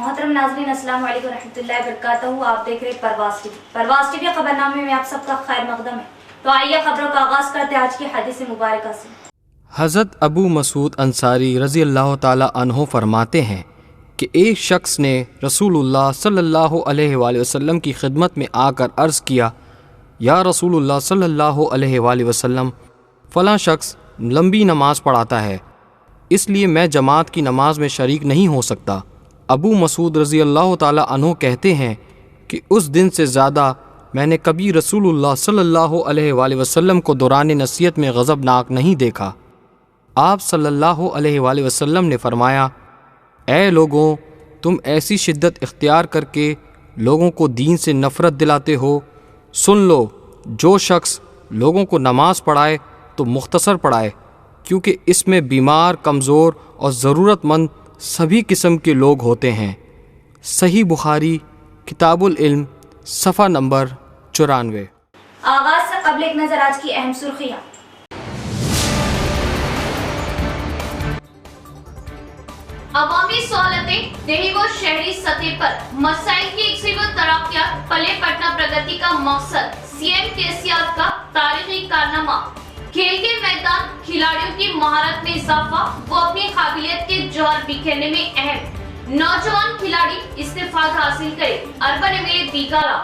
मोहतरम नाज़रीन, अस्सलाम वालेकुम रहमतुल्लाहि व बरकातहू। आप देख रहे परवाज़ टीवी खबरनामे में आप सबका खैर मकदम है। तो आइए खबरों का आगाज़ करते हैं आज की हदीस मुबारक से। हज़रत अबू मसूद अंसारी रज़ी अल्लाह ताला अन्हो फरमाते हैं कि एक शख्स ने रसूलुल्लाह सल्लल्लाहु अलैहि वसल्लम की खिदमत में आकर अर्ज़ किया, या रसूलुल्लाह सल्लल्लाहु अलैहि वसल्लम, फ़लाँ शख्स लंबी नमाज़ पढ़ाता है, इसलिए मैं जमात की नमाज में शरीक नहीं हो सकता। अबू मसूद रज़ी अल्लाह ताला अन्हो कहते हैं कि उस दिन से ज़्यादा मैंने कभी रसूलुल्लाह सल्लल्लाहु अलैहि वसल्लम को दौरान नसीहत में गज़बनाक नहीं देखा। आप सल्लल्लाहु अलैहि वसल्लम ने फरमाया, ऐ लोगों, तुम ऐसी शिद्दत इख्तियार करके लोगों को दीन से नफ़रत दिलाते हो। सुन लो, जो शख्स लोगों को नमाज़ पढ़ाए तो मुख्तसर पढ़ाए, क्योंकि इसमें बीमार, कमज़ोर और ज़रूरतमंद सभी किस्म के लोग होते हैं। सही बुखारी किताबुल इल्म सफ़ा नंबर 94। आगाज़ से कबल एक नज़र आज की अहम सुर्खियाँ। अवामी सहूलतें देही व शहरी सतह पर मसाइल की इकसीव तरक्यात पले पटना प्रगति का मकसद। सीएम केसीआर का तारीखी कारनामा। खेल के मैदान खिलाड़ियों की महारत में इजाफा व अपनी काबिलियत के जौहर बिखेरने में अहम। नौजवान खिलाड़ी इस्तेफाद हासिल करे। Urban MLA Bigala.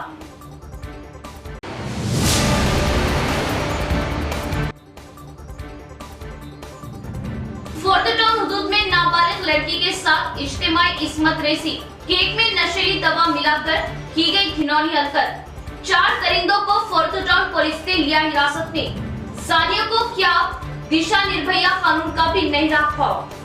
Fourth town हुदूद में नाबालिग लड़की के साथ इज्तिमाई इस्मत रेसी। केक में नशीली दवा मिलाकर की गई घिनौनी हरकत। 4 दरिंदों को फोर्थ टाउन पुलिस ने लिया हिरासत में। सानियों को क्या दिशा निर्भया कानून का भी नहीं रहा खौफ।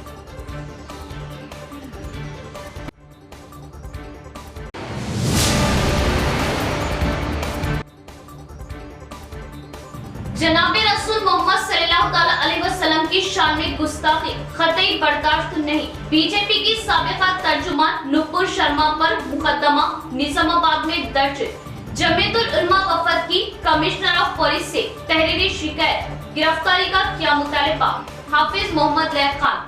जनाबे रसूल मोहम्मद सल्लल्लाहु अलैहि वसल्लम की शान में गुस्ताखी कतई बर्दाश्त नहीं। बीजेपी की साबिका तर्जुमान नुपुर शर्मा पर मुकदमा निजामाबाद में दर्ज। जमीयतुल उलमा वफद की कमिश्नर ऑफ पुलिस से तहरीरी शिकायत। गिरफ्तारी का क्या मुतालिबा। हाफिज मोहम्मद लैब खान।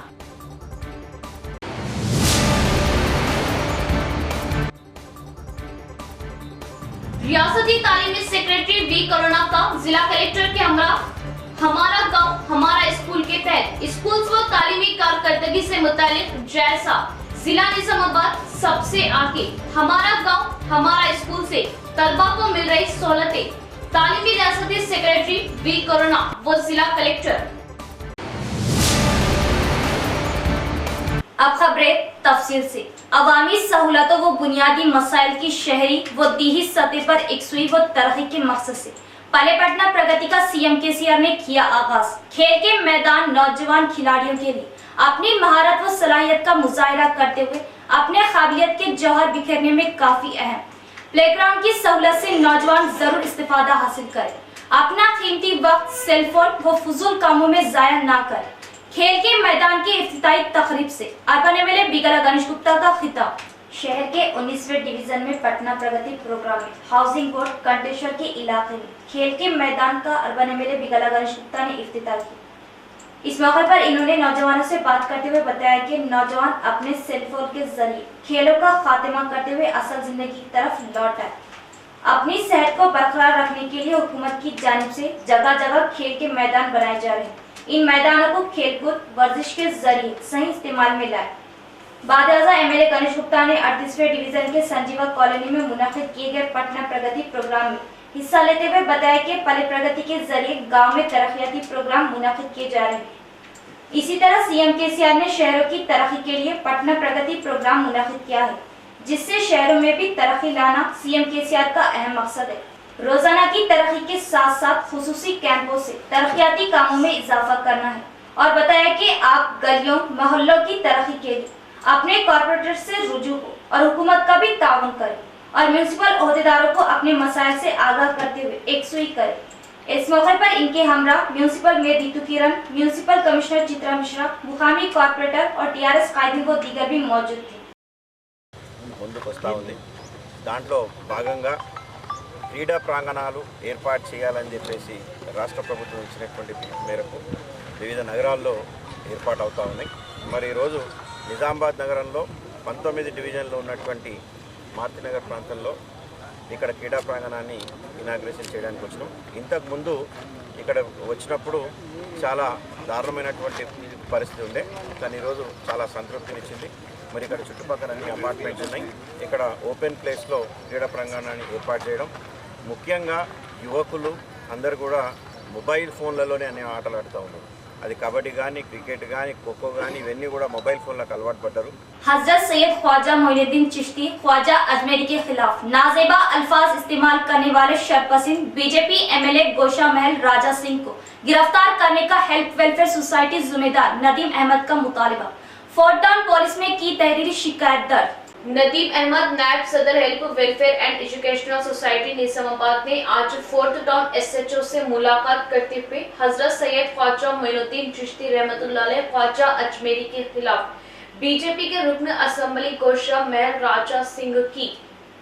रियासती तालीमी सेक्रेटरी वी करुणा का जिला कलेक्टर के हमरा हमारा गांव हमारा स्कूल के तहत स्कूल व तालीमी कारकर्दगी से मुतालिक जायजा। जिला निजामाबाद सबसे आगे। हमारा गांव हमारा स्कूल से तलबा को मिल रही सहूलतें। तालीमी रियासती सेक्रेटरी वी करुणा व जिला कलेक्टर। अब खबरें तफसील से। अवामी सहूलतों व बुनियादी मसाइल की शहरी व दीही सतह पर एकसुई व तरक्की के मकसद से पले पटना प्रगति का सीएम केसीआर ने किया आगाज। खेल के मैदान नौजवान खिलाड़ियों के लिए अपनी महारत व सलाहियत का मुजाहिरा करते हुए अपने काबिलियत के जौहर बिखेरने में काफी अहम। प्लेग्राउंड की सहूलत से नौजवान जरूर इस्तेफादा हासिल करें। अपना कीमती वक्त सेलफोन व फजूल कामों में जाया ना करें। खेल के मैदान की इफ्तिताई तकरीब से अर्बन एमएलए बीगाला गणेश गुप्ता का खिताब। शहर के 19वें डिवीजन में पटना प्रगति प्रोग्राम में हाउसिंग बोर्ड कंटेश्वर के इलाके में खेल के मैदान का अर्बन एमएलए बीगाला गणेश गुप्ता ने इफ्तिताह की। इस मौके पर इन्होंने नौजवानों से बात करते हुए बताया कि नौजवान अपने सेलफोन के जरिए खेलों का खात्मा करते हुए असल जिंदगी की तरफ लौट आए। अपनी सेहत को बरकरार रखने के लिए हुकूमत की जानिब से जगह जगह खेल के मैदान बनाए जा रहे हैं। इन मैदानों को खेलकूद वर्जिश के जरिए सही इस्तेमाल में लाए। बाद एमएलए गणेश गुप्ता ने 38वें डिवीजन के संजीवा कॉलोनी में मुनाकिद किए गए पटना प्रगति प्रोग्राम में हिस्सा लेते हुए बताया कि पले प्रगति के जरिए गांव में तरक्याती प्रोग्राम मुनाकिद किए जा रहे हैं। इसी तरह सीएम केसीआर ने शहरों की तरक्की के लिए पटना प्रगति प्रोग्राम मुनाकिद किया है, जिससे शहरों में भी तरक्की लाना सीएम केसीआर का अहम मकसद है। रोजाना की तरक्की के साथ साथ खुसूसी कैंपों से तरक्याती कामों में इजाफा करना है और बताया कि आप गलियों मोहल्लों की तरक्की के लिए अपने कॉर्पोरेटर से रुजू हो और हुकूमत का भी ताउन करें और म्यूनिसिपल ओहदेदारों को अपने मसाइल से आगाह करते हुए एकसुई करें। इस मौके पर इनके हमरा म्यूनिसिपल मेयर दीतू किरण, म्यूनिसिपल कमिश्नर चित्रा मिश्रा, मुकामी कॉर्पोरेटर और टीआरएस कायदीन व दीगर भी मौजूद थे। క్రీడా ప్రాంగణాలు ఏర్పాటు చేయాలని చెప్పేసి రాష్ట్ర ప్రభుత్వం ఇచ్చినటువంటి మేరకు వివిధ నగరాల్లో ఏర్పాటు అవుతా ఉన్నాయి। మరి ఈరోజు నిజామాబాద్ నగరంలో 19 డివిజన్లో ఉన్నటువంటి మారుతినగర్ ప్రాంతంలో ఇక్కడ క్రీడా ప్రాంగణాన్ని ఇనాగ్రేషన్ చేయడానికి వచ్చినాం. ఇంతకుముందు ఇక్కడ వచ్చినప్పుడు చాలా దారుణమైనటువంటి పరిస్థితి ఉండే, కానీ ఈరోజు చాలా సంతృప్తినిచ్చింది. మరి ఇక్కడ చుట్టుపక్కల అన్ని అపార్ట్మెంట్స్ ఉన్నాయి. ఇక్కడ ఓపెన్ ప్లేస్లో క్రీడా ప్రాంగణాన్ని ఏర్పాటు చేయడం, ముఖ్యంగా యువకులు అందరూ కూడా మొబైల్ ఫోన్లలోనే అనే ఆటలు ఆడుతూ ఉన్నారు. అది కబడ్డీ కానీ, క్రికెట్ కానీ, ఖోఖో కానీ ఇవన్నీ కూడా మొబైల్ फोन అలవాటు పడ్డారు. हजरत सैयद ख्वाजा मोइनुद्दीन चिश्ती ख्वाजा अजमेरी के खिलाफ नाजेबा अल्फाज इस्तेमाल करने वाले शरपसिंद बीजेपी एमएलए गोशा महल राजा सिंह को गिरफ्तार करने का हेल्प वेलफेयर सोसाइटी जिम्मेदार नदीम अहमद का मुतालबा। फोर्ट टाउन पुलिस में की तहरीरी शिकायत दर्ज। नदीम अहमद नायब सदर help welfare and educational society Nizamabad ने आज फोर्थ टाउन एसएचओ से मुलाकात करते हुए हजरत सैयद ख्वाजा मोइनुद्दीन चिश्ती रहमतुल्लाह अलैह ख्वाजा अजमेरी के खिलाफ बीजेपी के रुकन असेंबली गोशा महल राजा सिंह की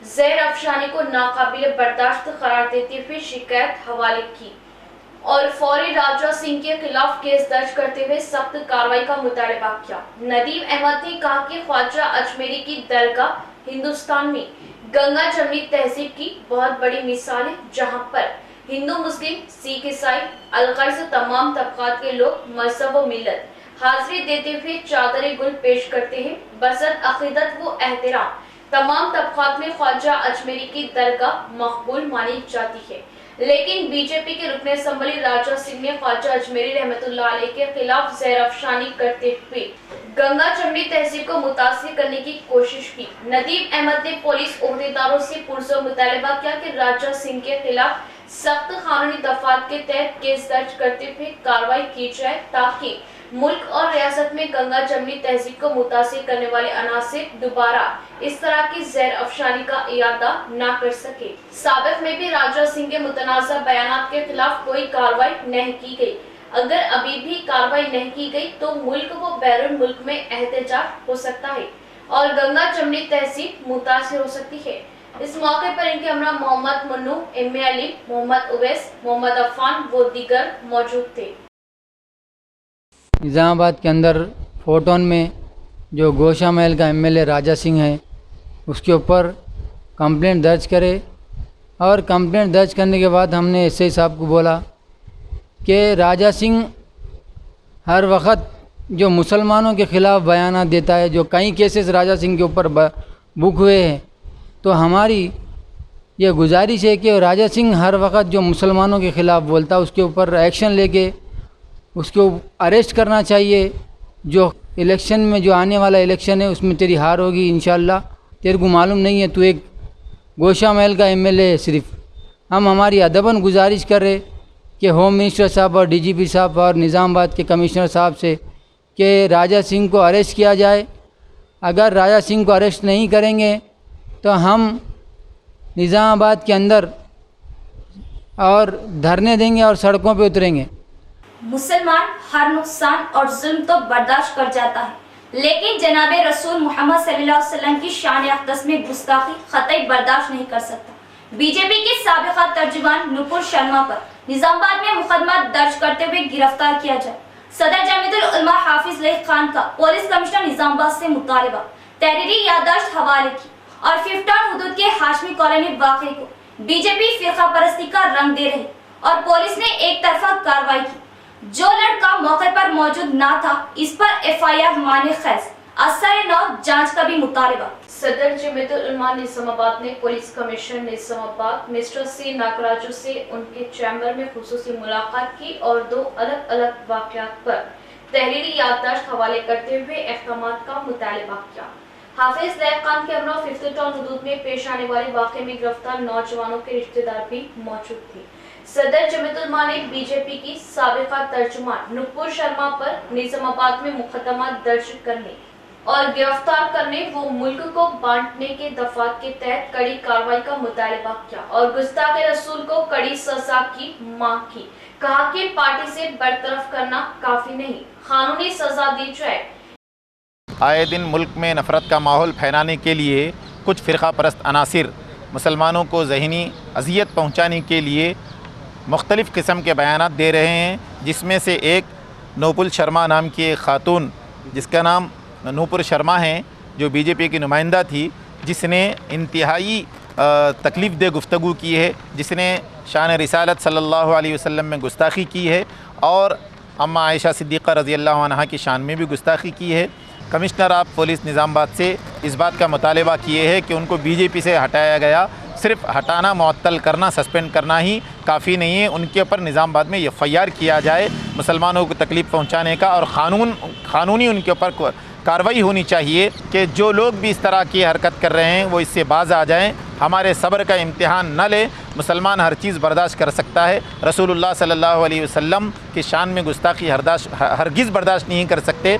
जहर अफशानी को नाकाबिल बर्दाश्त करार देते हुए शिकायत हवाले की और फौरी राजा सिंह के खिलाफ केस दर्ज करते हुए सख्त कार्रवाई का मुतालबा किया। नदीम अहमद ने कहा कि ख्वाजा अजमेरी की दरगाह हिंदुस्तान में गंगा जमनी तहजीब की बहुत बड़ी मिसाल है, जहां पर हिंदू, मुस्लिम, सिख, ईसाई अलगर्ज तमाम तबकात के लोग मजहब व मिल्लत हाजिरी देते हुए चादर गुल पेश करते हैं। बसत अकीदत व एहतराम तमाम तबकात में ख्वाजा अजमेरी की दरगाह मकबूल मानी जाती है, लेकिन बीजेपी के रुकन असेंबली राजा सिंह ने ख्वाजा अजमेरी रहमतुल्लाह अलैह के खिलाफ जहर अफशानी करते हुए गंगा जमनी तहजीब को मुतासिर करने की कोशिश की। नदीम अहमद ने पुलिस ओहदेदारों से पुरजोर मुतालबा किया कि राजा सिंह के खिलाफ सख्त कानूनी दफात के तहत केस दर्ज करते हुए कार्रवाई की जाए, ताकि मुल्क और रियासत में गंगा जमनी तहजीब को मुतासिर करने वाले अनासिर दोबारा इस तरह की जहर अफशानी का इरादा न कर सके। साबिक में भी राजा सिंह के मुतनाज़ा बयानात के खिलाफ कोई कार्रवाई नहीं की गई। अगर अभी भी कार्रवाई नहीं की गई तो मुल्क व बैरून मुल्क में एहतजाज हो सकता है और गंगा जमनी तहजीब मुतासिर हो सकती है। इस मौके पर इनके हमरा मोहम्मद मुन्नू, एम.ए. अली, मोहम्मद उवैस, मोहम्मद अफान व दीगर मौजूद थे। निज़ामाबाद के अंदर फोर्टन में जो गोशा महल का एमएलए राजा सिंह है उसके ऊपर कंप्लेंट दर्ज करे और कंप्लेंट दर्ज करने के बाद हमने एसआई साहब को बोला कि राजा सिंह हर वक्त जो मुसलमानों के ख़िलाफ़ बयान देता है, जो कई केसेस राजा सिंह के ऊपर बुक हुए हैं, तो हमारी ये गुजारिश है कि राजा सिंह हर वक्त जो मुसलमानों के ख़िलाफ़ बोलता है उसके ऊपर एक्शन लेके उसको अरेस्ट करना चाहिए। जो इलेक्शन में जो आने वाला इलेक्शन है उसमें तेरी हार होगी इंशाल्लाह। तेरे को मालूम नहीं है, तू एक गोशा महल का एमएलए है सिर्फ। हम हमारी अदबन गुजारिश कर रहे कि होम मिनिस्टर साहब और डीजीपी साहब और निज़ामाबाद के कमिश्नर साहब से कि राजा सिंह को अरेस्ट किया जाए। अगर राजा सिंह को अरेस्ट नहीं करेंगे तो हम निज़ामाबाद के अंदर और धरने देंगे और सड़कों पे उतरेंगे। मुसलमान हर नुकसान और जुल्म तो बर्दाश्त कर जाता है, लेकिन जनाब रसूल मोहम्मद सल्लल्लाहु अलैहि वसल्लम की शान अक़दस में गुस्ताखी ख़तई बर्दाश्त नहीं कर सकता। बीजेपी के साबिक़ा तर्जुमान नुपुर शर्मा पर निज़ामाबाद में मुकदमा दर्ज करते हुए गिरफ्तार किया जाए। सदर जमीयतुल उलमा हाफिज लईक खान का पुलिस कमिश्नर निज़ामाबाद से मुतालबा, तहरीरी याददाश्त हवाले की और 5 टाउन हुदूद के हाशमी कॉलोनी वाक़े को बीजेपी फ़िरका परस्ती का रंग दे रही और पुलिस ने एक तरफा कार्रवाई की। जो लड़का मौके पर मौजूद ना था इस पर एफआईआर माने खैस, असर नौ जांच का भी मुतालबा। सदर जमीयतुल उलमा निज़ामाबाद ने पुलिस कमिश्नर निज़ामाबाद मिस्टर सी नागराजू से उनके चैम्बर में खुसूसी मुलाकात की और 2 अलग अलग वाक़यात पर तहरीरी याददाश्त हवाले करते हुए अहकामात का मुतालबा किया। हाफिज लईक खान के अमरा 5th टाउन हुदूद में पेश आने वाले वाक़े में गिरफ्तार नौजवानों के रिश्तेदार भी मौजूद थे। सदर जमीयतुल उलमा ने बीजेपी की साबिक़ा तर्जुमान नुपुर शर्मा पर निज़ामाबाद में मुकदमा दर्ज करने और गिरफ्तार करने व मुल्क को बांटने के दफात के तहत कड़ी कार्रवाई का मुतालबा किया और गुस्ताखे रसूल को कड़ी सजा की मांग की। कहा कि पार्टी से बरतरफ करना काफी नहीं, कानूनी सजा दी जाए। आए दिन मुल्क में नफ़रत का माहौल फैलाने के लिए कुछ फ़िरका परस्त अनासिर मुसलमानों को ज़हनी अजियत पहुँचाने के लिए मुख्तलिफ़ किस्म के बयानात दे रहे हैं, जिसमें से एक नूपुर शर्मा नाम की एक ख़ातून जिसका नाम नूपुर शर्मा है, जो बीजेपी की नुमाइंदा थी, जिसने इंतहाई तकलीफ़ दे गुफ्तगू की है, जिसने शान रिसालत सल्लल्लाहु अलैहि वसल्लम में गुस्ताखी की है और अम्मा आयशा सिद्दीक़ा रज़ी अल्लाह अन्हा की शान में भी गुस्ताखी की है। कमिश्नर ऑफ पुलिस निज़ामाबाद से इस बात का मुतालबा किए है कि उनको बीजेपी से हटाया गया। सिर्फ हटाना, मुअत्तल करना, सस्पेंड करना ही काफ़ी नहीं है, उनके ऊपर निज़ामाबाद में FIR किया जाए मुसलमानों को तकलीफ़ पहुँचाने का, और क़ानूनी उनके ऊपर कार्रवाई होनी चाहिए कि जो लोग भी इस तरह की हरकत कर रहे हैं वो इससे बाज आ जाएं। हमारे सब्र का इम्तिहान न ले, मुसलमान हर चीज़ बर्दाश्त कर सकता है, रसूलुल्लाह सल्लल्लाहु अलैहि वसल्लम की शान में गुस्ताखी हरगिज़ बर्दाश्त नहीं कर सकते।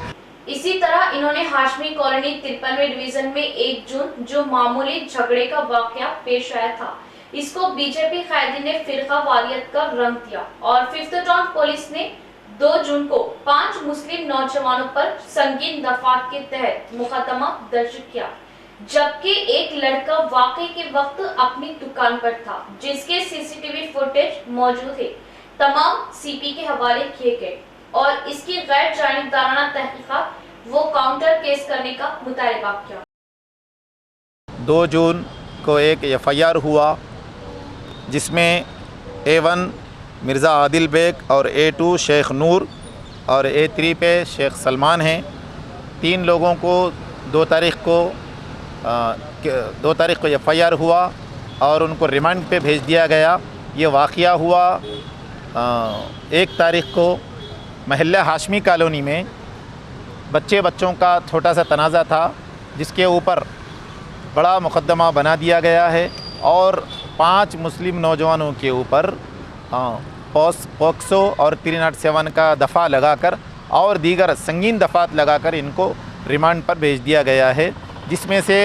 इसी तरह इन्होंने हाशमी कॉलोनी 53वें डिवीजन में 1 जून जो मामूली झगड़े का वाकया पेश आया था, इसको बीजेपी कायदीन ने फिरका वालियत का रंग दिया और 5th टाउन पुलिस ने 2 जून को 5 मुस्लिम नौजवानों पर संगीन दफात के तहत मुकदमा दर्ज किया, जबकि एक लड़का वाकई के वक्त अपनी दुकान पर था, जिसके CCTV फुटेज मौजूद है। तमाम CP के हवाले किए गए और इसकी गैर जानिबदाराना तहकीकात वो काउंटर केस करने का मुतालबा किया। 2 जून को एक FIR हुआ जिसमें A1 मिर्ज़ा आदिल बेग और A2 शेख नूर और A3 पे शेख सलमान हैं। 3 लोगों को 2 तारीख़ को FIR हुआ और उनको रिमांड पे भेज दिया गया। ये वाक़या हुआ 1 तारीख़ को महल्ला हाशमी कॉलोनी में। बच्चों का छोटा सा तनाज़ा था, जिसके ऊपर बड़ा मुकदमा बना दिया गया है और 5 मुस्लिम नौजवानों के ऊपर पॉक्सो और 307 का दफ़ा लगाकर और दीगर संगीन दफ़ात लगाकर इनको रिमांड पर भेज दिया गया है, जिसमें से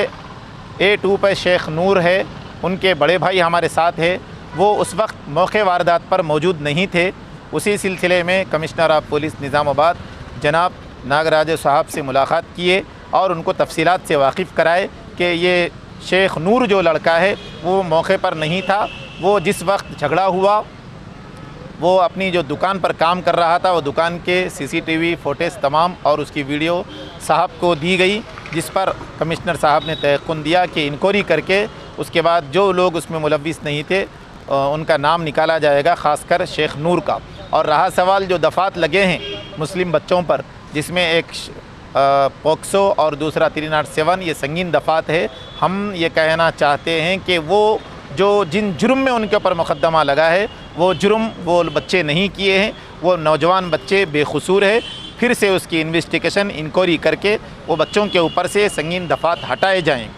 A2 पर शेख नूर है, उनके बड़े भाई हमारे साथ है, वो उस वक्त मौके वारदात पर मौजूद नहीं थे। उसी सिलसिले में कमिश्नर ऑफ पुलिस निज़ामाबाद जनाब नागराज साहब से मुलाकात किए और उनको तफसीलात से वाकिफ़ कराए कि ये शेख नूर जो लड़का है वो मौके पर नहीं था। वो जिस वक्त झगड़ा हुआ वो अपनी जो दुकान पर काम कर रहा था, वो दुकान के CCTV फुटेज तमाम और उसकी वीडियो साहब को दी गई, जिस पर कमिश्नर साहब ने तयक़ुन दिया कि इंक्वायरी करके उसके बाद जो लोग उसमें मुलव्विस नहीं थे उनका नाम निकाला जाएगा, ख़ासकर शेख नूर का। और रहा सवाल जो दफ़ात लगे हैं मुस्लिम बच्चों पर, जिसमें एक पॉक्सो और दूसरा 307, ये संगीन दफ़ात है। हम ये कहना चाहते हैं कि वो जो जिन जुर्म में उनके ऊपर मुकदमा लगा है वो जुर्म वो बच्चे नहीं किए हैं, वो नौजवान बच्चे बेकसूर है। फिर से उसकी इन्वेस्टिगेशन इंक्वायरी करके वो बच्चों के ऊपर से संगीन दफ़ात हटाए जाएँ,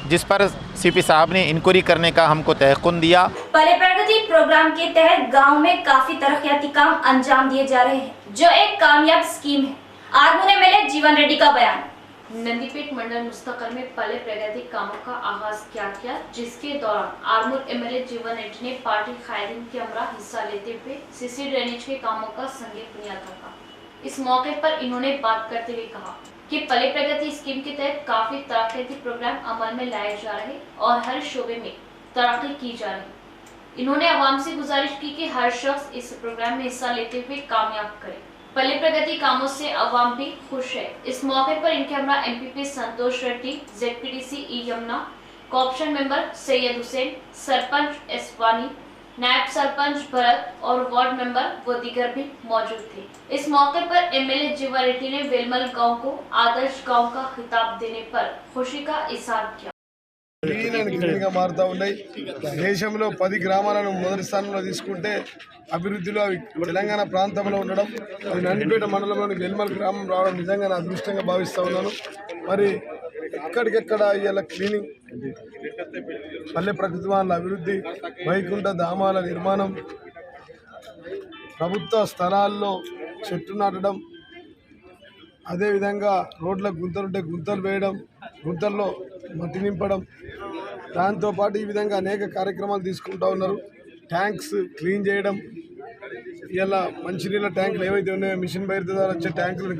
जिस पर CP साहब ने इंक्वायरी करने का हमको तयक़ुन दिया। पहले प्रगति प्रोग्राम के तहत गांव में काफी तरक्याती काम अंजाम दिए जा रहे हैं, जो एक कामयाब स्कीम है। आरमूर MLA जीवन रेड्डी का बयान। नंदीपेट मंडल मुस्तकल में पहले प्रगति कामों का आगाज किया गया, जिसके दौरान आरमूर MLA जीवन रेड्डी ने पार्टी कायदीन के हमरा हिस्सा लेते हुए CC ड्रेनेज के कामों का संगे बुनियाद रखा। इस मौके पर इन्होंने बात करते हुए कहा कि पहले प्रगति स्कीम के तहत काफी तरक्याती प्रोग्राम अमल में लाए जा रहे और हर शोबे में तरक्की की जा रही। इन्होंने आवाम से गुजारिश की कि हर शख्स इस प्रोग्राम में हिस्सा लेते हुए कामयाब करे। पहले प्रगति कामों से अवाम भी खुश है। इस मौके पर इनके हमरा MPP Santosh Reddy, ZPDC E Yamuna, corporation member Syed Hussain, sarpanch S Vani, नायब सरपंच भरत और वार्ड मेंबर व दीगर भी मौजूद थे। इस मौके पर MLA जीवन रेड्डी ने वेलमल गांव को आदर्श गांव का खिताब देने पर खुशी का इजहार किया। మారుతా ఉన్నాయి। దేశంలో 10 గ్రామాలను మొదటి స్థానంలో తీసుకుంటే అభివృద్ధిలో అవి తెలంగాణ ప్రాంతంలో ఉండడం, అది నందిపేట మండలంలోని వెల్మల్ గ్రామం రావడం నిజంగా నా అదృష్టంగా భావిస్తూ ఉన్నాను। మరి ఎక్కడికెక్కడ ఇవాళ క్లీనింగ్, పల్లె ప్రకృతి వాళ్ళ అభివృద్ధి, వైకుంఠ ధామాల నిర్మాణం, ప్రభుత్వ స్థలాల్లో చెట్లు నాటడం, అదేవిధంగా రోడ్ల గుంతలుంటే గుంతలు వేయడం, గుంతల్లో మట్టి నింపడం, దాంతోపాటు ఈ విధంగా అనేక కార్యక్రమాలు తీసుకుంటూ ఉన్నారు। ట్యాంక్స్ క్లీన్ చేయడం, ఇలా మంచినీళ్ళ ట్యాంకులు ఏవైతే ఉన్నాయో మిషన్ భగీరథ ద్వారా వచ్చే ట్యాంకులను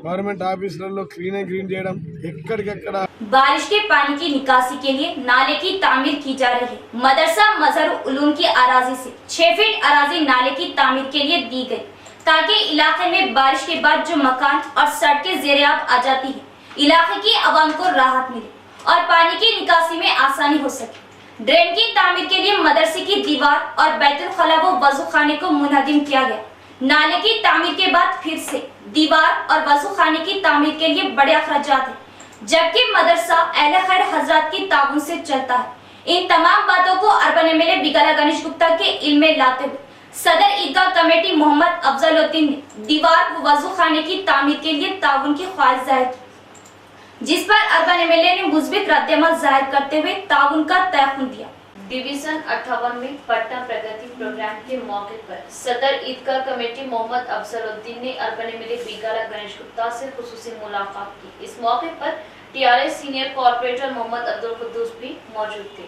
गवर्नमेंट ऑफिसों क्लीन చేయడం, ఎక్కడికెక్కడ बारिश के पानी की निकासी के लिए नाले की तामीर की जा रही है। मदरसा मजहर उलूम की अराजी से 6 फीट अराजी नाले की तामीर के लिए दी गई, ताकि इलाके में बारिश के बाद जो मकान और सड़कें ज़ेरे-आब आ जाती है इलाके की आवाम को राहत मिले और पानी की निकासी में आसानी हो सके। ड्रेन की तामीर के लिए मदरसे की दीवार और बैतुल खला व वजू खाने को मुनहदिम किया गया। नाले की तामीर के बाद फिर से दीवार और वजू खाने की तामीर के लिए बड़े अखराजात हैं, जबकि मदरसा अहले खैर हजरात की ताउन से चलता है। इन तमाम बातों को अर्बन एमएलए बिकाला गणेश गुप्ता के इल्म में लाते हुए सदर ईदगाह कमेटी मोहम्मद अफजलुद्दीन ने दीवार व वजू खाने की तामीर के लिए ताउन की ख्वाहिश जाहिर की, जिस पर अर्बन एमएलए ने मुस्बित रद्दअमल जाहिर करते हुए ताउन का तयक़ुन दिया। डिवीजन 58 में पटना प्रगति प्रोग्राम के मौके पर सदर ईदगाह कमेटी मोहम्मद अफजलुद्दीन ने अर्बन एमएलए बिकाला गणेश गुप्ता से खुसूसी मुलाकात की। इस मौके पर TRS senior corporator Mohammed Abdul Quddus भी मौजूद थे।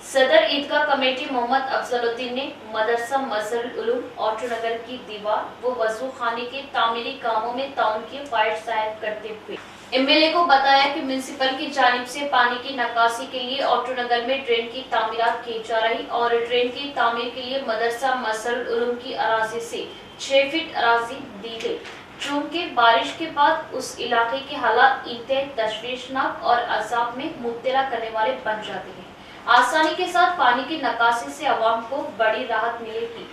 सदर ईदगाह कमेटी मोहम्मद अफजलुद्दीन ने मदरसा मजहरुल उलूम ऑटोनगर की दीवार व वजू खाने के तामीरी कामों में ताउन की ख्वाहिश जाहिर करते हुए एमएलए को बताया कि म्युनिसिपल की जानिब से पानी की निकासी के लिए ऑटोनगर में ड्रेन की तामीरात की जा रही और ड्रेन की तामीर के लिए मदरसा मजहरुल उलूम की अराजी से 6 फीट अराजी दी गई। चूंकि बारिश के बाद उस इलाके के हालात इंतहाई तशवीशनाक और अजाब में मुब्तला करने वाले बन जाते हैं। आसानी के साथ पानी की निकासी से अवाम को बड़ी राहत मिलेगी।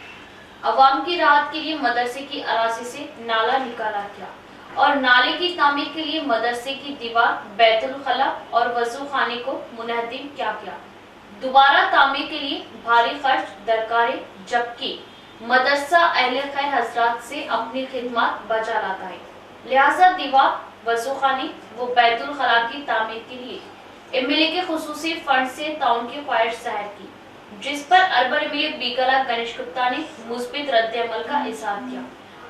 अवाम की राहत के लिए मदरसे की अराजी से नाला निकाला गया और नाले की तामीर के लिए मदरसे की दीवार, बैतुल खला और वजू खाने को मुनहदिम किया गया। दोबारा तामीर के लिए भारी खर्च दरकार है, जबकि मदरसा अहले खैर हजरात से अपनी खिदमत बजा लाता है। लिहाजा दीवार, वजू खाने व बैतुल खला की तामीर के लिए एमएलए के खुसूसी फंड से ताउन की ख्वाहिश जाहिर की, जिस पर अर्बन एमएलए बिकाला गणेश गुप्ता ने मुस्बित रद्दअमल का इज़हार किया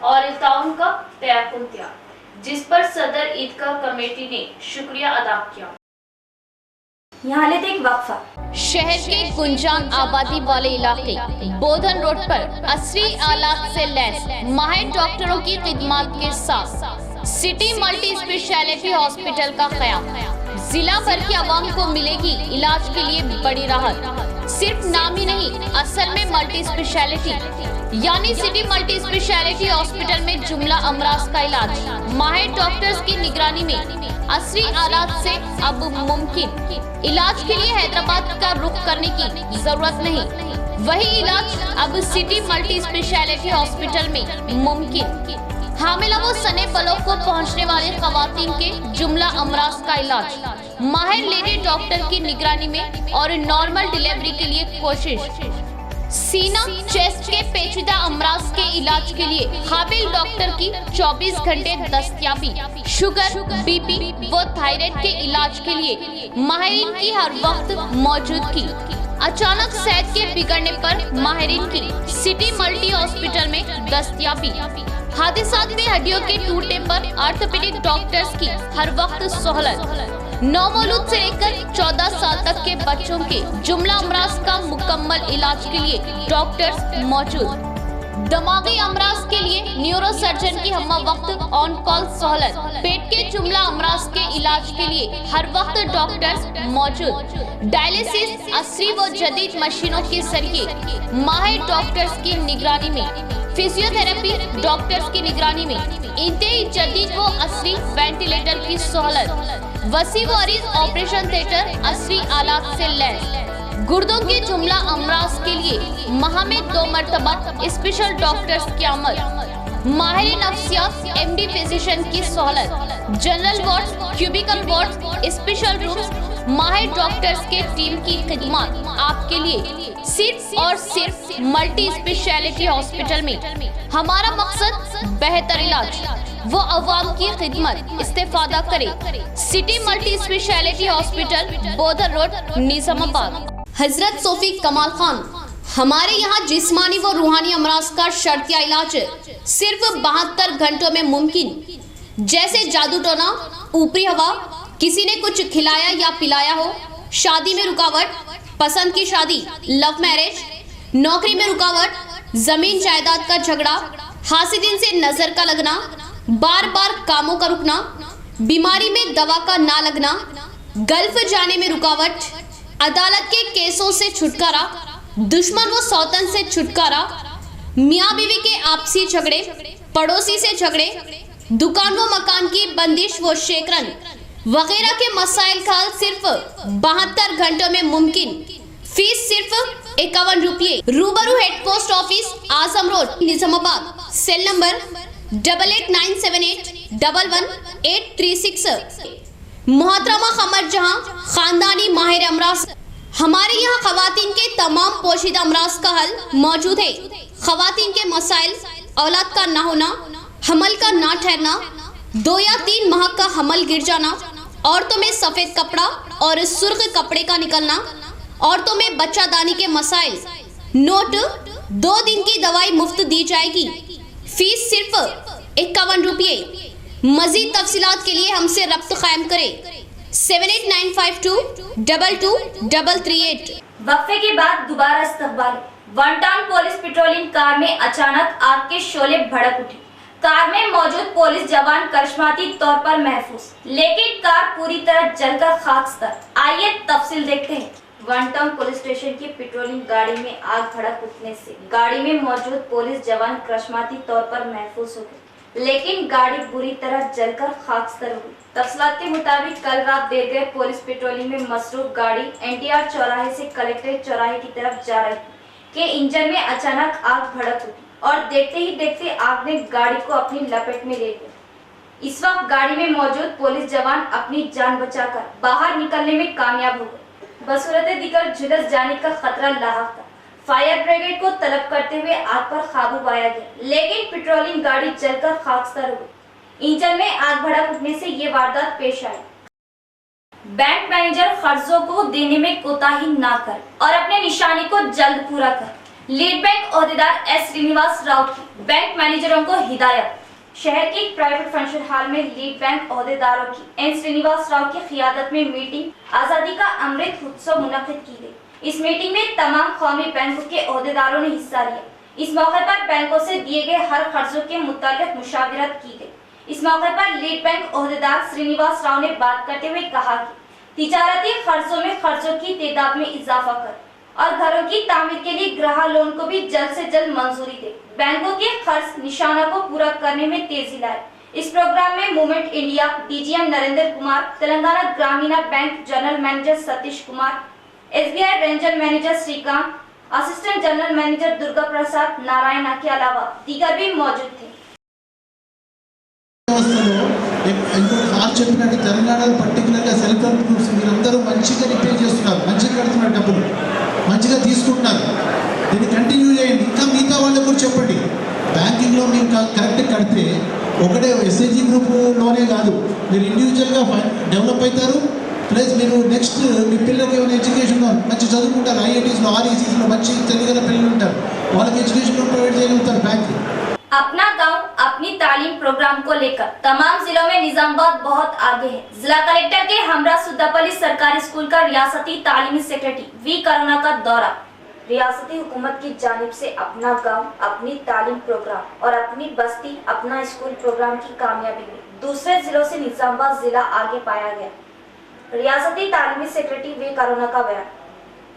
और ताउन का तयक़ुन दिया, जिस पर सदर ईदगाह कमेटी ने शुक्रिया अदा किया। यहाँ लेते एक वक्फा। शहर के गुंजान आबादी वाले इलाके बोधन रोड पर असरी आलात से लैस माहिर डॉक्टरों की खिदमत के साथ सिटी मल्टी स्पेशलिटी हॉस्पिटल का क़याम। जिला भर की आवाम को मिलेगी इलाज के लिए बड़ी राहत। सिर्फ नाम ही नहीं, असल में मल्टी स्पेशलिटी यानी सिटी मल्टी स्पेशलिटी हॉस्पिटल में जुमला अमराज का इलाज माहिर डॉक्टर्स की निगरानी में असरी आलात से अब मुमकिन। इलाज के लिए हैदराबाद का रुख करने की जरूरत नहीं, वही इलाज अब सिटी मल्टी स्पेशलिटी हॉस्पिटल में मुमकिन। हामिला व सने पलों को पहुंचने वाली खवातीन के जुमला अमराज का इलाज माहिर लेडी डॉक्टर की निगरानी में और नॉर्मल डिलीवरी के लिए कोशिश। सीना चेस्ट के पेचीदा अमराज के इलाज के लिए काबिल डॉक्टर की 24 घंटे दस्तयाबी। शुगर, बीपी व थायराइड के इलाज के लिए माहिरीन की हर वक्त मौजूदगी। अचानक सेहत के बिगड़ने पर माहिरीन की सिटी मल्टी हॉस्पिटल में दस्तयाबी। हादसात में हड्डियों के टूटने पर ऑर्थोपेडिक डॉक्टर्स की हर वक्त सहूलत। 9 मौलूद से लेकर 14 साल तक के बच्चों के जुमला अमराज का मुकम्मल इलाज के लिए डॉक्टर्स मौजूद। दिमागी अमराज के लिए न्यूरो सर्जन की हम वक्त ऑन कॉल सहूलत। पेट के जुमला अमराज के इलाज के लिए हर वक्त डॉक्टर्स मौजूद। डायलिसिस असरी व जदीद मशीनों के जरिए माहिर डॉक्टर्स की निगरानी में। फिजियोथेरेपी डॉक्टर्स की निगरानी में इंतहाई जदीद व असरी वेंटिलेटर की सहूलत। वसी वारिस ऑपरेशन थिएटर असरी आलात से लैस। गुर्दों के जुमला अमराज के लिए माह में 2 मरतबा स्पेशल डॉक्टर्स की आमद। माहिर नफ्सियात एमडी फिजिशियन की सहूलत। General ward, cubicle ward, special rooms, माहिर डॉक्टर्स के टीम की खिदमत आपके लिए सिर्फ और सिर्फ मल्टी स्पेशलिटी हॉस्पिटल में। हमारा मकसद बेहतर इलाज वो अवाम की खिदमत। इस्तेफादा करे सिटी मल्टी स्पेशलिटी हॉस्पिटल, बोधन रोड, निजामाबाद। हजरत सोफी कमाल खान, हमारे यहाँ जिस्मानी व रूहानी अमराज का शर्तिया इलाज सिर्फ 72 घंटों में मुमकिन। जैसे जादू टोना, ऊपरी हवा, किसी ने कुछ खिलाया या पिलाया हो, शादी में रुकावट, पसंद की शादी, लव मैरिज, नौकरी में रुकावट, जमीन जायदाद का झगड़ा, हासिदिन से नजर का लगना, बार बार कामों का रुकना, बीमारी में दवा का ना लगना, गल्फ जाने में रुकावट, अदालत के केसों से छुटकारा, दुश्मन व सौतन से छुटकारा, मियाँ बीवी के आपसी झगड़े, पड़ोसी से झगड़े, दुकान व मकान की बंदिश व शेकरन, वगैरह के मसाइल का हल सिर्फ 72 घंटों में मुमकिन। फीस सिर्फ 51 रुपये। रूबरू head post office Azam road Nizamabad. Cell number 8897811836। मोहतरमा कमर जहां खानदानी माहिर अमराज। हमारे यहाँ खवातीन के तमाम पोशीदा अमराज का हल मौजूद है। खवातीन के मसाइल औलाद का ना होना, हमल का ना ठहरना, 2 या 3 माह का हमल गिर जाना, औरतों में सफेद कपड़ा और सुर्ख कपड़े का निकलना, औरतों में बच्चादानी के मसाइल। नोट 2 दिन की दवाई मुफ्त दी जाएगी। फीस सिर्फ 51 रुपये। मजीद तफसीलात के लिए हमसे रब्त कायम करें 7895222338। वक्फे के बाद दोबारा इस्तकबाल। One town police patrolling car में अचानक आग के शोले भड़क उठे। कार में मौजूद पुलिस जवान करिश्माती तौर पर महफूज, लेकिन कार पूरी तरह जलकर खाकस्तर। आइए तफसील देखते हैं। वन टाउन पुलिस स्टेशन की पेट्रोलिंग गाड़ी में आग भड़क उठने से गाड़ी में मौजूद पुलिस जवान करिश्माती तौर पर महफूज हो गए, लेकिन गाड़ी बुरी तरह जलकर खाकस्तर हो गई। तफसीलात के मुताबिक कल रात देर गए पुलिस पेट्रोलिंग में मसरूफ गाड़ी NTR चौराहे से कलेक्ट्रेट चौराहे की तरफ जा रही थी कि इंजन में अचानक आग भड़क उठी और देखते ही देखते आग ने गाड़ी को अपनी लपेट में ले लिया। इस वक्त गाड़ी में मौजूद पुलिस जवान अपनी जान बचाकर बाहर निकलने में कामयाब हो गए। बसूरत दिगर झुलस जाने का खतरा लाहक था। फायर ब्रिगेड को तलब करते हुए आग पर काबू पाया गया, लेकिन पेट्रोलिंग गाड़ी जलकर खाकस्तर हो गई। इंजन में आग भड़क उठने से ये वारदात पेश आई। बैंक मैनेजर कर्जों को देने में कोताही ना कर और अपने निशाने को जल्द पूरा कर। लीड बैंक ओहदेदार S श्रीनिवास राव की बैंक मैनेजरों को हिदायत। शहर के एक प्राइवेट फंक्शन हॉल में लीड बैंक ओहदेदारों की N श्रीनिवास राव की क़ियादत में मीटिंग आज़ादी का अमृत उत्सव मुनक़िद की गई। इस मीटिंग में तमाम कौमी बैंकों के ओहदेदारों ने हिस्सा लिया। इस मौके पर बैंकों से दिए गए हर कर्जों के मुतालिक मुशावरत की गई। इस मौके पर लीड बैंक ओहदेदार श्रीनिवास राव ने बात करते हुए कहा कि तिजारती कर्जों में कर्जों की तादाद में इजाफा कर और घरों की तामीर के लिए गृह लोन को भी जल्द से जल्द मंजूरी दे। बैंकों के कर्ज निशाना को पूरा करने में तेजी लाए। इस प्रोग्राम में movement India DGM Narendra Kumar, Telangana Grameena bank general manager Satish Kumar, SBI रेंजर manager Srikanth, assistant general manager Durga Prasad Narayan के अलावा दीगर भी मौजूद थे। ఇంకొక హాల్ చెప్పినట్టు తెలంగాణలో పర్టికులర్గా సెల్ఫ్ హెల్ప్ గ్రూప్స్ మీరందరూ మంచిగా రిపేర్ చేస్తున్నారు, మంచిగా కడుతున్నారు, డబ్బులు మంచిగా తీసుకుంటున్నారు. దీన్ని కంటిన్యూ చేయండి. ఇంకా మిగతా వాళ్ళకు కూడా చెప్పండి. బ్యాంకింగ్లో మీరు కరెక్ట్గా కడితే ఒకటే SHG గ్రూప్లోనే కాదు, మీరు ఇండివిజువల్గా డెవలప్ అవుతారు. ప్లస్ మీరు నెక్స్ట్ మీ పిల్లలకి ఏమైనా ఎడ్యుకేషన్ మంచి చదువుకుంటారు. IITస్లో RECస్లో మంచి తెలియగల పిల్లలు ఉంటారు, వాళ్ళకి ఎడ్యుకేషన్ ప్రొవైడ్ చేయగలుగుతారు బ్యాంక్. अपना गांव अपनी तालीम प्रोग्राम को लेकर तमाम जिलों में निजामाबाद बहुत आगे है। जिला कलेक्टर के हमरा सुद्दापल्ली सरकारी स्कूल का रियासती तालीमी सेक्रेटरी V करुणा का दौरा। रियासती हुकूमत की जानिब से अपना गांव अपनी तालीम प्रोग्राम और अपनी बस्ती अपना स्कूल प्रोग्राम की कामयाबी में दूसरे जिलों से निजामाबाद जिला आगे पाया गया। रियासती तालीमी सेक्रेटरी V करुणा का बयान।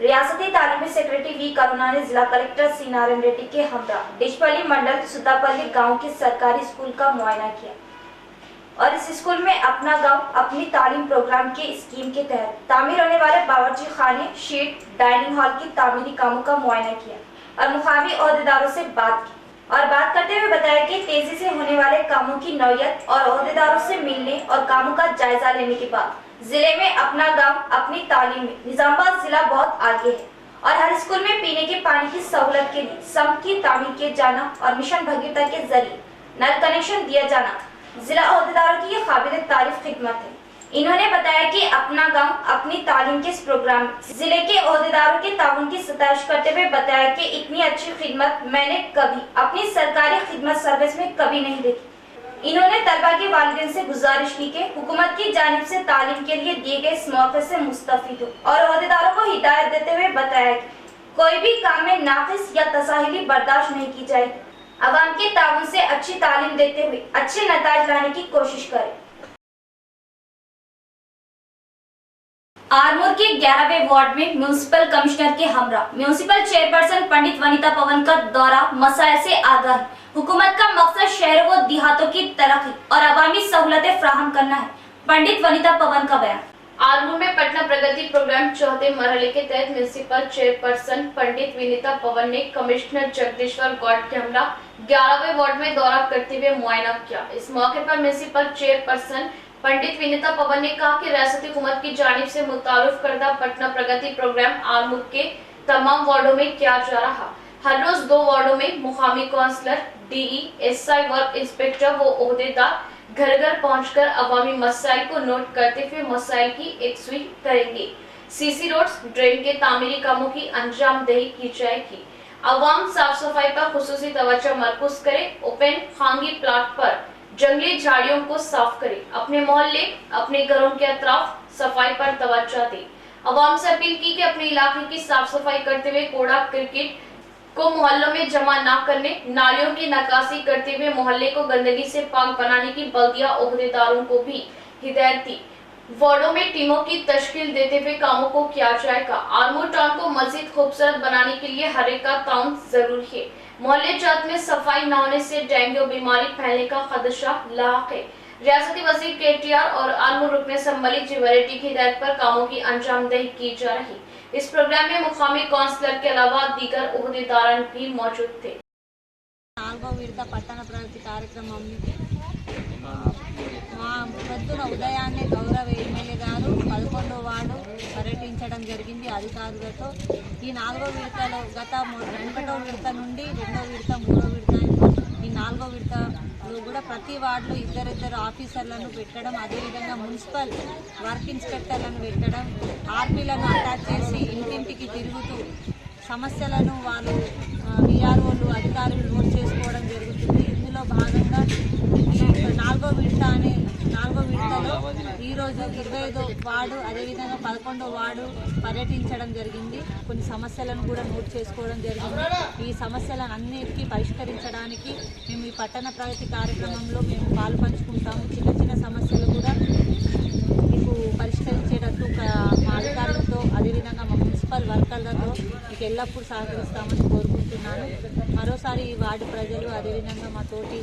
रियासती तालीमी सेक्रेटरी V करुणा ने जिला कलेक्टर C नारायण रेड्डी के हमरा डिशपल्ली मंडल सुद्दापल्ली गांव के सरकारी स्कूल का मुआयना किया और इस स्कूल में अपना गांव अपनी तालीम प्रोग्राम के स्कीम के तहत तामीर होने वाले बावर्ची खाने, शीट, डाइनिंग हॉल की तामीरी कामों का मुआयना किया और मुकामी ओहदेदारों से बात की और बात करते हुए बताया कि तेजी से होने वाले कामों की नौयत और ओहदेदारों से मिलने और कामों का जायजा लेने के बाद जिले में अपना गांव अपनी तालीम में निजामाबाद जिला बहुत आगे है और हर स्कूल में पीने के पानी की सहूलत के लिए सम्प की तामीर किए जाना और मिशन भगीरथा के जरिए नल कनेक्शन दिया जाना जिला ओहदेदारों की ये काबिल तारीफ खिदमत है। इन्होंने बताया कि अपना गांव अपनी तालीम के इस प्रोग्राम जिले के ओहदेदारों के ताउन की सताइश करते हुए बताया कि इतनी अच्छी खिदमत मैंने कभी अपनी सरकारी खिदमत सर्विस में कभी नहीं देखी। इन्होंने तलबा के वालिदैन से गुजारिश की कि हुकूमत की जानिब से तालीम के लिए दिए गए इस मौके से मुस्तफीद हो और ओहदेदारों को हिदायत देते हुए बताया कि कोई भी काम में नाक़िस या तसाहिली बर्दाश्त नहीं की जाएगी। अवाम के ताउन से अच्छी तालीम देते हुए अच्छे नताइज लाने की कोशिश करें। आरमूर के 11वें वार्ड में म्यूनिसिपल कमिश्नर के हमरा म्यूनिसिपल चेयरपर्सन पंडित वनिता पवन का दौरा मसाइल से आगाह। हुकूमत का मकसद शहरों व देहातों की तरक्की और अवामी सहूलतें फराहम करना है। पंडित वनिता पवन का बयान। आरमू में पटना प्रगति प्रोग्राम चौथे मरहले के तहत म्यूनिसिपल चेयरपर्सन पंडित विनीता पवन ने कमिश्नर जगदीश्वर गौड़ के हमरा 11वें वार्ड में दौरा करते हुए मुआयना किया। इस मौके पर म्यूनिसिपल चेयरपर्सन पंडित विनीता पवन ने कहा कि रियासती हुकूमत की जानिब से मुतारुफ करदा पटना प्रगति प्रोग्राम आरमू के तमाम वार्डों में किया जा रहा। हर रोज 2 वार्डों में मुकामी councillor, DE, SI, work inspector व ओहदेदार घर घर पहुंचकर अवामी मसाइल को नोट करते हुए मसाइल की एकसुई करेंगे। सीसी रोड्स, ड्रेन के तामीरी कामों की अंजामदही की जाएगी। अवाम साफ सफाई पर खुसूसी तवज्जो मरकूज करे। ओपन खांगी प्लाट पर जंगली झाड़ियों को साफ करे। अपने मोहल्ले, अपने घरों के अतराफ सफाई पर तवज्जो दे। अवाम से अपील की कि अपने इलाके की साफ सफाई करते हुए कूड़ा क्रिकेट को मोहल्लों में जमा न करने, नालियों की नकासी करते हुए मोहल्ले को गंदगी से पाक बनाने की बल्दिया ओहदेदारों को भी हिदायत दी। वार्डों में टीमों की तश्कील देते हुए कामों को किया जाएगा। आरमू टाउन को मजीद खूबसूरत बनाने के लिए हर एक का ताउन जरूरी है। मोहल्ले जात में सफाई न होने से डेंगू बीमारी फैलने का खदशा लाक है। रियासती वजीर केटीआर और आरमू रुकने संबली जिवरेटी की हिदायत पर कामों की अंजामदही की जा रही। इस प्रोग्राम में मुकामी काउंसलर के अलावा दीगर ओहदेदार भी मौजूद थे। 4వ విడత పట్టణ ప్రగతి కార్యక్రమానికి పొద్దున ఉదయాన్నే గౌరవ ఎమ్మెల్యే గారు 11వ వార్డు పర్యటించడం జరిగింది అధికారులతో। ఈ 4వ విడతలో గత 1వ విడత నుండి 2వ విడత, 3వ విడత, ఈ 4వ విడతలో కూడా ప్రతి వార్డులో ఇద్దరిద్దరు ఆఫీసర్లను పెట్టడం, అదేవిధంగా మున్సిపల్ వర్క్ ఇన్స్పెక్టర్లను పెట్టడం, ఆర్పీలను అటాచ్ చేసి ఇంటింటికి తిరుగుతూ సమస్యలను వాళ్ళు విఆర్ఓలు అధికారులు నోట్ చేసుకోవడం జరుగుతుంది। ఇందులో భాగంగా ఈ 4వ విడతలో ఈరోజు 25వ వార్డు అదేవిధంగా 11వ వార్డు పర్యటించడం జరిగింది। కొన్ని సమస్యలను కూడా నోట్ చేసుకోవడం జరిగింది। ఈ సమస్యలను అన్నిటికీ పరిష్కరించడానికి మేము ఈ పట్టణ ప్రగతి కార్యక్రమంలో మేము పాలు పంచుకుంటాము। చిన్న చిన్న సమస్యలు కూడా మీకు పరిష్కరించేటట్టు మా అధికారులతో అదేవిధంగా మా మున్సిపల్ వర్కర్లతో మీకు ఎల్లప్పుడూ సహకరిస్తామని కోరుకుంటున్నాను। మరోసారి ఈ వార్డు ప్రజలు అదేవిధంగా మా తోటి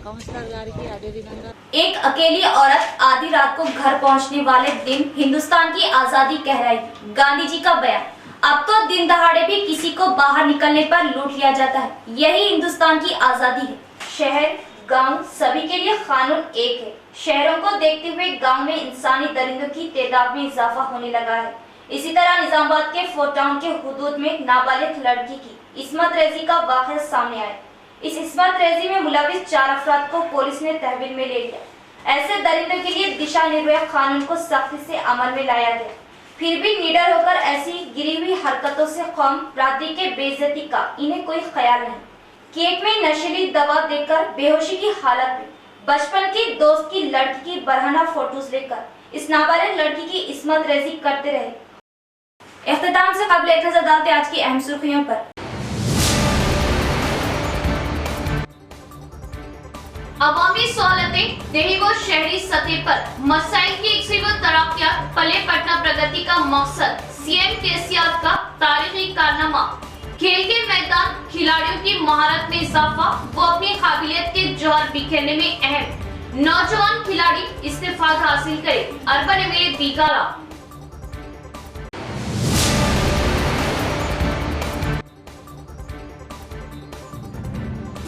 కౌన్సిలర్ గారికి అదేవిధంగా एक अकेली औरत आधी रात को घर पहुंचने वाले दिन हिंदुस्तान की आजादी कहलाएगी। गांधी जी का बयान। अब तो दिन दहाड़े भी किसी को बाहर निकलने पर लूट लिया जाता है। यही हिंदुस्तान की आजादी है। शहर, गांव सभी के लिए कानून एक है। शहरों को देखते हुए गांव में इंसानी दरिंदों की तादाद में इजाफा होने लगा है। इसी तरह निजामाबाद के 4 टाउन के हुदूद में नाबालिग लड़की की इस्मत रेजी का वाक़या सामने आया। इस इस्मत रेजी में मुलविस 4 अफराद को पुलिस ने तहवील में ले लिया। ऐसे दरिंदों के लिए दिशा निर्भया कानून को सख्ती से अमल में लाया गया। फिर भी निडर होकर ऐसी गिरी हुई हरकतों से कौम बरादरी के बेइज्जती का इन्हें कोई ख्याल नहीं। केक में नशीली दवा देकर बेहोशी की हालत में बचपन की दोस्त की लड़की की बरहना फोटोज लेकर इस नाबालिग लड़की की इस्मत रेजी करते रहे। इख्तिताम से कबल एक नजर डालते आज की अहम सुर्खियों पर। अवामी सहूलतें देही व शहरी सतह पर मसाइल की एकसुई व तरक्कियात पले पटना प्रगति का मकसद सीएम केसीआर का तारीखी कारनामा। खेल के मैदान खिलाड़ियों की महारत में इजाफा व अपनी काबिलियत के जौहर बिखेरने में अहम। नौजवान खिलाड़ी इस्तेफाद हासिल करे। Urban MLA Bigala.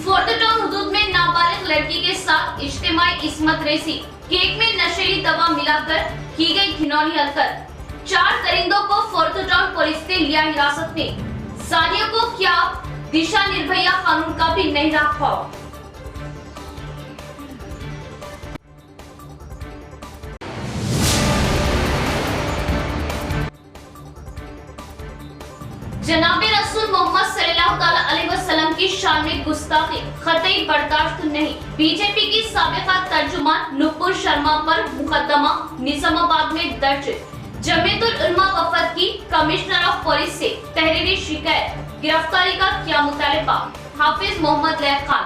Fourth town हुदूद में नाबालिग लड़की के साथ इज्तिमाई इस्मत रेजी। केक में नशीली दवा मिलाकर की गई घिनौनी हरकत। 4 दरिंदों को फोर्थ टाउन पुलिस ने लिया हिरासत में। सानिया को क्या दिशा निर्भया कानून का भी नहीं रखा। जनाबे रसूल मोहम्मद सल्लल्लाहु अलैहि वसल्लम की शान में गुस्ताखी कतई बर्दाश्त नहीं। बीजेपी की साबिका तर्जुमान नुपुर शर्मा पर मुकदमा निजामाबाद में दर्ज। जमीयतुल उलमा वफद की कमिश्नर ऑफ पुलिस से तहरीरी शिकायत। गिरफ्तारी का क्या मुतालिबा। हाफिज मोहम्मद लैब खान।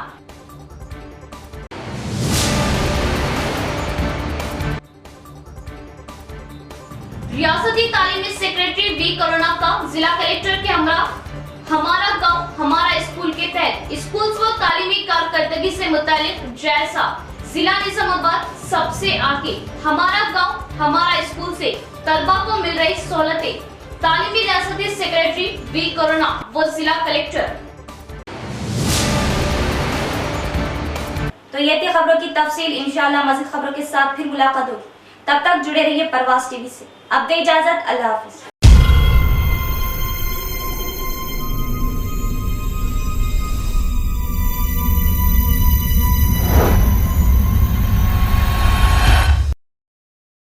रियासती तालीमी सेक्रेटरी वी करुणा का जिला कलेक्टर के हमरा हमारा गांव हमारा स्कूल के तहत स्कूल्स व तालीमी कारकर्दगी से मुतालिक जायजा। जिला निजामाबाद सबसे आगे हमारा गांव हमारा स्कूल से तलबा को मिल रही सहूलतें, तालीमी रियासती सेक्रेटरी वी करुणा व जिला कलेक्टर। तो ये थी खबरों की तफसील। इंशाअल्लाह मज़ीद खबरों के साथ फिर मुलाकात होगी। तब तक जुड़े रहिए परवाज़ टीवी से। अब दे इजाजत, अल्लाह हाफिज।